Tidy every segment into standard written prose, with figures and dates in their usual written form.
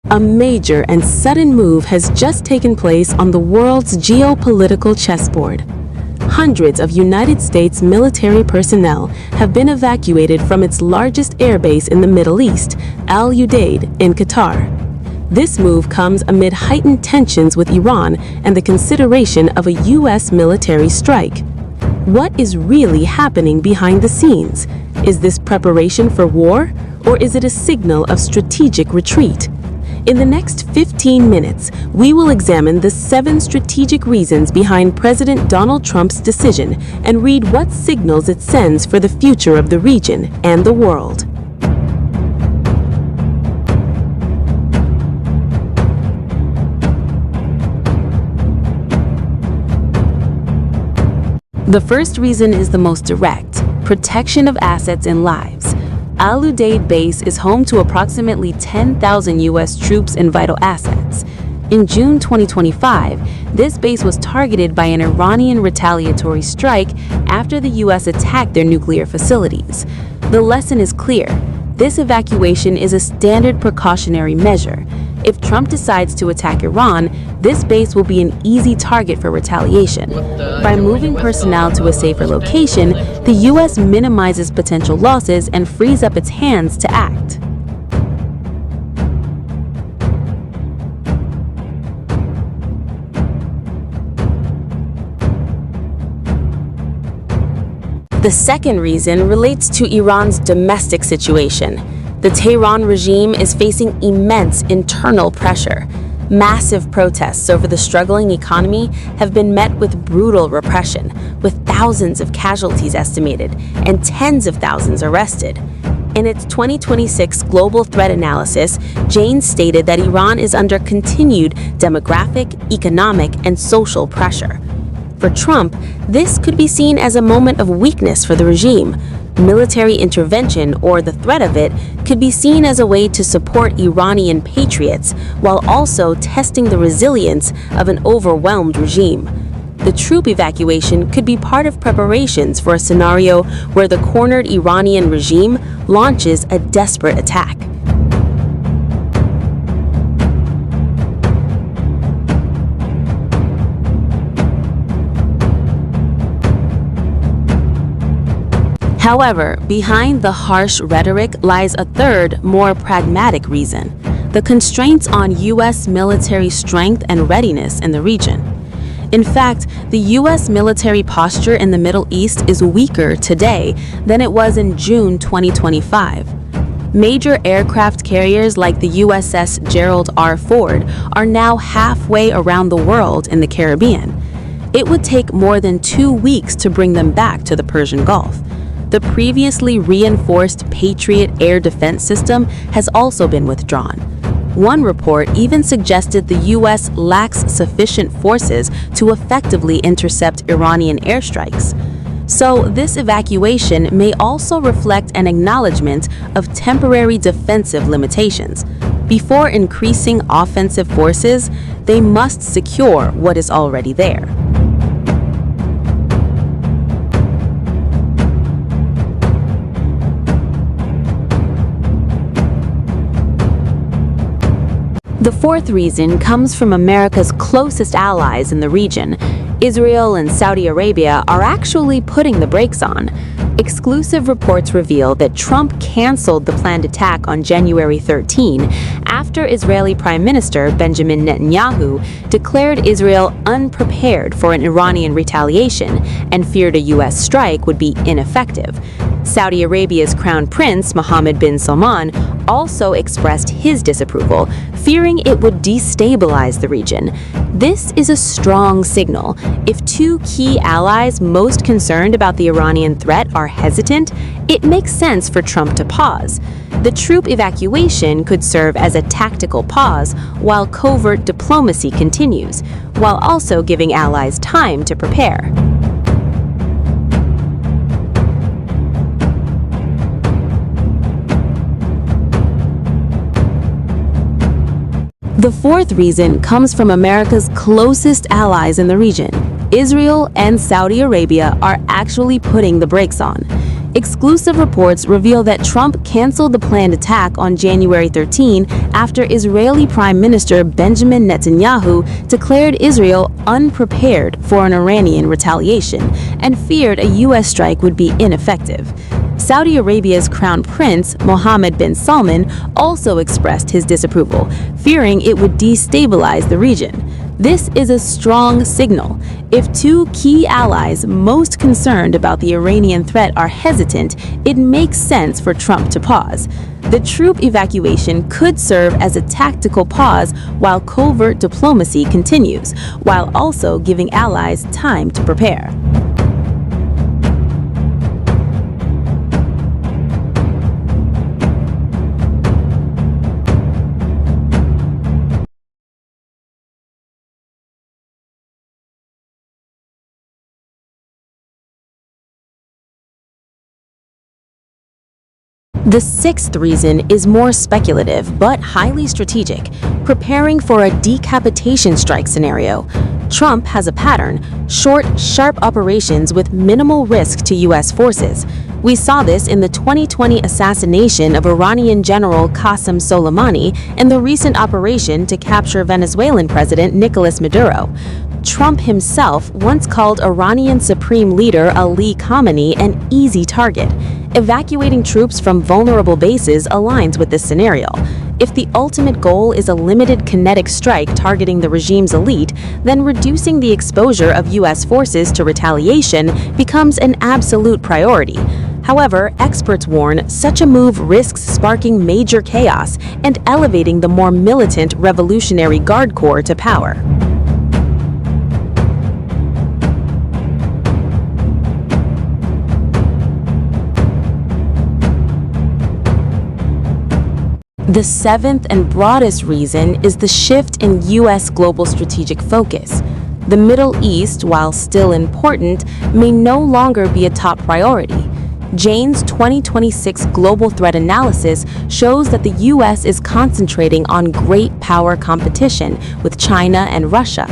A major and sudden move has just taken place on the world's geopolitical chessboard. Hundreds of United States military personnel have been evacuated from its largest airbase in the Middle East, Al Udeid, in Qatar. This move comes amid heightened tensions with Iran and the consideration of a U.S. military strike. What is really happening behind the scenes? Is this preparation for war, or is it a signal of strategic retreat? In the next 15 minutes, we will examine the 7 strategic reasons behind President Donald Trump's decision and read what signals it sends for the future of the region and the world. The first reason is the most direct: protection of assets and lives. Al Udeid base is home to approximately 10,000 U.S. troops and vital assets. In June 2025, this base was targeted by an Iranian retaliatory strike after the U.S. attacked their nuclear facilities. The lesson is clear: this evacuation is a standard precautionary measure. If Trump decides to attack Iran, this base will be an easy target for retaliation. By moving personnel to a safer location, the U.S. minimizes potential losses and frees up its hands to act. The second reason relates to Iran's domestic situation. The Tehran regime is facing immense internal pressure. Massive protests over the struggling economy have been met with brutal repression, with thousands of casualties estimated and tens of thousands arrested. In its 2026 global threat analysis, Jane stated that Iran is under continued demographic, economic, and social pressure. For Trump, this could be seen as a moment of weakness for the regime. Military intervention, or the threat of it, could be seen as a way to support Iranian patriots while also testing the resilience of an overwhelmed regime. The troop evacuation could be part of preparations for a scenario where the cornered Iranian regime launches a desperate attack. However, behind the harsh rhetoric lies a third, more pragmatic reason: the constraints on U.S. military strength and readiness in the region. In fact, the U.S. military posture in the Middle East is weaker today than it was in June 2025. Major aircraft carriers like the USS Gerald R. Ford are now halfway around the world in the Caribbean. It would take more than 2 weeks to bring them back to the Persian Gulf. The previously reinforced Patriot air defense system has also been withdrawn. One report even suggested the U.S. lacks sufficient forces to effectively intercept Iranian airstrikes. So this evacuation may also reflect an acknowledgement of temporary defensive limitations. Before increasing offensive forces, they must secure what is already there. The fourth reason comes from America's closest allies in the region. Israel and Saudi Arabia are actually putting the brakes on. Exclusive reports reveal that Trump canceled the planned attack on January 13 after Israeli Prime Minister Benjamin Netanyahu declared Israel unprepared for an Iranian retaliation and feared a U.S. strike would be ineffective. Saudi Arabia's Crown Prince Mohammed bin Salman also expressed his disapproval, fearing it would destabilize the region. This is a strong signal. If two key allies most concerned about the Iranian threat are hesitant, it makes sense for Trump to pause. The troop evacuation could serve as a tactical pause while covert diplomacy continues, while also giving allies time to prepare. The fourth reason comes from America's closest allies in the region. Israel and Saudi Arabia are actually putting the brakes on. Exclusive reports reveal that Trump canceled the planned attack on January 13 after Israeli Prime Minister Benjamin Netanyahu declared Israel unprepared for an Iranian retaliation and feared a U.S. strike would be ineffective. Saudi Arabia's Crown Prince, Mohammed bin Salman, also expressed his disapproval, fearing it would destabilize the region. This is a strong signal. If two key allies most concerned about the Iranian threat are hesitant, it makes sense for Trump to pause. The troop evacuation could serve as a tactical pause while covert diplomacy continues, while also giving allies time to prepare. The sixth reason is more speculative but highly strategic, preparing for a decapitation strike scenario. Trump has a pattern: short, sharp operations with minimal risk to U.S. forces. We saw this in the 2020 assassination of Iranian General Qasem Soleimani and the recent operation to capture Venezuelan President Nicolas Maduro. Trump himself once called Iranian Supreme Leader Ali Khamenei an easy target. Evacuating troops from vulnerable bases aligns with this scenario. If the ultimate goal is a limited kinetic strike targeting the regime's elite, then reducing the exposure of U.S. forces to retaliation becomes an absolute priority. However, experts warn such a move risks sparking major chaos and elevating the more militant Revolutionary Guard Corps to power. The seventh and broadest reason is the shift in U.S. global strategic focus. The Middle East, while still important, may no longer be a top priority. Jane's 2026 Global Threat Analysis shows that the U.S. is concentrating on great power competition with China and Russia.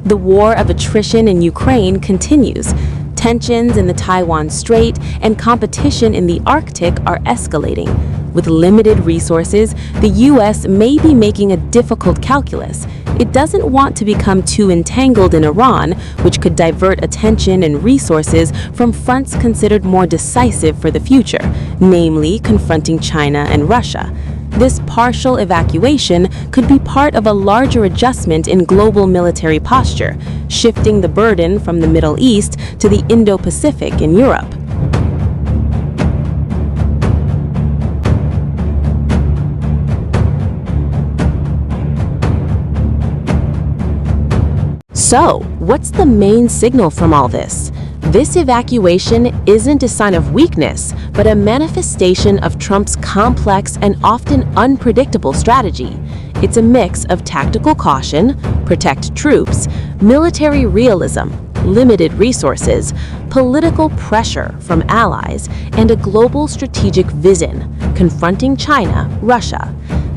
The war of attrition in Ukraine continues. Tensions in the Taiwan Strait and competition in the Arctic are escalating. With limited resources, the U.S. may be making a difficult calculus. It doesn't want to become too entangled in Iran, which could divert attention and resources from fronts considered more decisive for the future, namely confronting China and Russia. This partial evacuation could be part of a larger adjustment in global military posture, shifting the burden from the Middle East to the Indo-Pacific and Europe. So, what's the main signal from all this? This evacuation isn't a sign of weakness, but a manifestation of Trump's complex and often unpredictable strategy. It's a mix of tactical caution, protect troops, military realism, limited resources, political pressure from allies, and a global strategic vision, confronting China, Russia.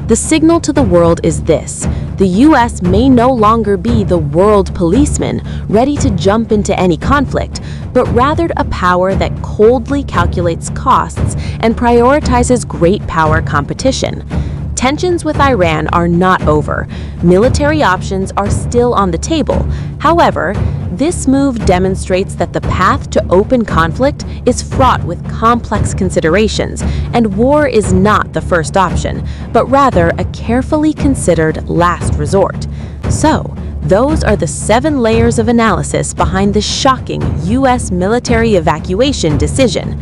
The signal to the world is this: the U.S. may no longer be the world policeman ready to jump into any conflict, but rather a power that coldly calculates costs and prioritizes great power competition. Tensions with Iran are not over. Military options are still on the table. However, this move demonstrates that the path to open conflict is fraught with complex considerations, and war is not the first option, but rather a carefully considered last resort. So, those are the 7 layers of analysis behind the shocking U.S. military evacuation decision.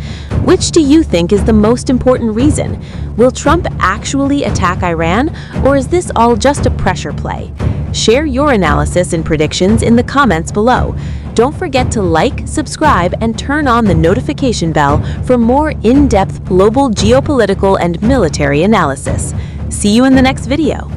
Which do you think is the most important reason? Will Trump actually attack Iran, or is this all just a pressure play? Share your analysis and predictions in the comments below. Don't forget to like, subscribe, and turn on the notification bell for more in-depth global geopolitical and military analysis. See you in the next video.